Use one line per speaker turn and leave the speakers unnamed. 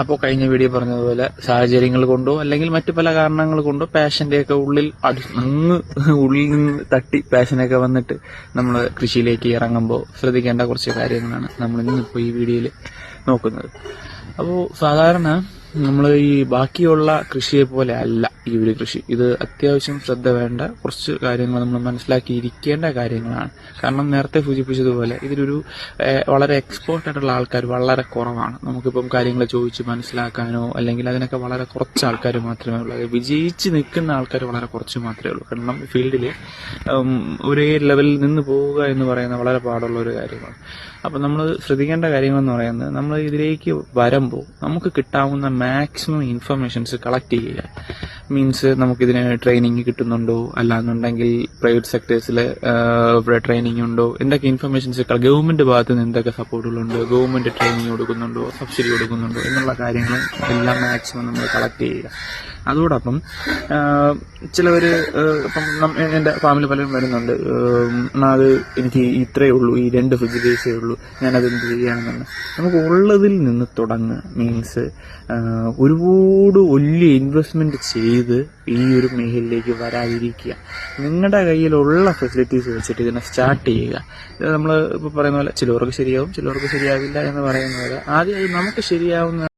അപ്പോൾ കഴിഞ്ഞ വീഡിയോ പറഞ്ഞതുപോലെ സാഹചര്യങ്ങൾ കൊണ്ടോ അല്ലെങ്കിൽ മറ്റു പല കാരണങ്ങൾ കൊണ്ടോ പാഷന്റെയൊക്കെ ഉള്ളിൽ ഉള്ളിൽ നിന്ന് തട്ടി പാഷനൊക്കെ വന്നിട്ട് നമ്മൾ കൃഷിയിലേക്ക് ഇറങ്ങുമ്പോൾ ശ്രദ്ധിക്കേണ്ട കുറച്ച് കാര്യങ്ങളാണ് നമ്മൾ ഇന്നിപ്പോൾ ഈ വീഡിയോയിൽ നോക്കുന്നത്. അപ്പോൾ സാധാരണ നമ്മൾ ഈ ബാക്കിയുള്ള കൃഷിയെ പോലെ അല്ല ഈ ഒരു കൃഷി. ഇത് അത്യാവശ്യം ശ്രദ്ധ വേണ്ട കുറച്ച് കാര്യങ്ങൾ നമ്മൾ മനസ്സിലാക്കിയിരിക്കേണ്ട കാര്യങ്ങളാണ്. കാരണം നേരത്തെ സൂചിപ്പിച്ചതുപോലെ ഇതിലൊരു വളരെ എക്സ്പേർട്ട് ആയിട്ടുള്ള ആൾക്കാർ വളരെ കുറവാണ്. നമുക്കിപ്പം കാര്യങ്ങൾ ചോദിച്ച് മനസ്സിലാക്കാനോ അല്ലെങ്കിൽ അതിനൊക്കെ വളരെ കുറച്ച് ആൾക്കാർ മാത്രമേ ഉള്ളൂ. വിജയിച്ച് നിൽക്കുന്ന ആൾക്കാർ വളരെ കുറച്ച് മാത്രമേ ഉള്ളൂ. കാരണം ഫീൽഡിൽ ഒരേ ലെവലിൽ നിന്ന് പോവുക എന്ന് പറയുന്നത് വളരെ പാടുള്ള ഒരു കാര്യമാണ്. അപ്പം നമ്മൾ ശ്രദ്ധിക്കേണ്ട കാര്യങ്ങളെന്ന് പറയുന്നത്, നമ്മൾ ഇതിലേക്ക് വരുമ്പോൾ നമുക്ക് കിട്ടാവുന്ന മാക്സിമം ഇൻഫർമേഷൻസ് കളക്ട് ചെയ്യുക. മീൻസ് നമുക്കിതിന് ട്രെയിനിങ് കിട്ടുന്നുണ്ടോ, അല്ലാന്നുണ്ടെങ്കിൽ പ്രൈവറ്റ് സെക്ടേഴ്സിൽ ട്രെയിനിങ് ഉണ്ടോ, എന്തൊക്കെ ഇൻഫർമേഷൻസ് ഗവൺമെന്റ് ഭാഗത്ത് നിന്ന് എന്തൊക്കെ സപ്പോർട്ടുകളുണ്ട്, ഗവൺമെന്റ് ട്രെയിനിങ് കൊടുക്കുന്നുണ്ടോ, സബ്സിഡി കൊടുക്കുന്നുണ്ടോ എന്നുള്ള കാര്യങ്ങൾ എല്ലാം മാക്സിമം നമ്മൾ കളക്ട് ചെയ്യുക. അതോടൊപ്പം ചിലവർ ഇപ്പം എൻ്റെ ഫാമിലി പലരും വരുന്നുണ്ട്, അത് എനിക്ക് ഇത്രയേ ഉള്ളൂ, ഈ 2 ഫ്രിഡ്ജ് കേസേ ഉള്ളൂ, ഞാനത് എന്ത് ചെയ്യാണെന്നാണ്. നമുക്ക് ഉള്ളതിൽ നിന്ന് തുടങ്ങുക. മീൻസ് ഒരുപാട് വലിയ ഇൻവെസ്റ്റ്മെന്റ് ചെയ്ത് ഈ ഒരു മേഖലയിലേക്ക് വരാതിരിക്കുക. നിങ്ങളുടെ കയ്യിലുള്ള ഫെസിലിറ്റീസ് വെച്ചിട്ട് ഇതിനെ സ്റ്റാർട്ട് ചെയ്യുക. ഇത് നമ്മൾ ഇപ്പോൾ പറയുന്ന പോലെ ചിലവർക്ക് ശരിയാവും, ചിലവർക്ക് ശരിയാവില്ല എന്ന് പറയുന്ന പോലെ ആദ്യം നമുക്ക് ശരിയാവുന്ന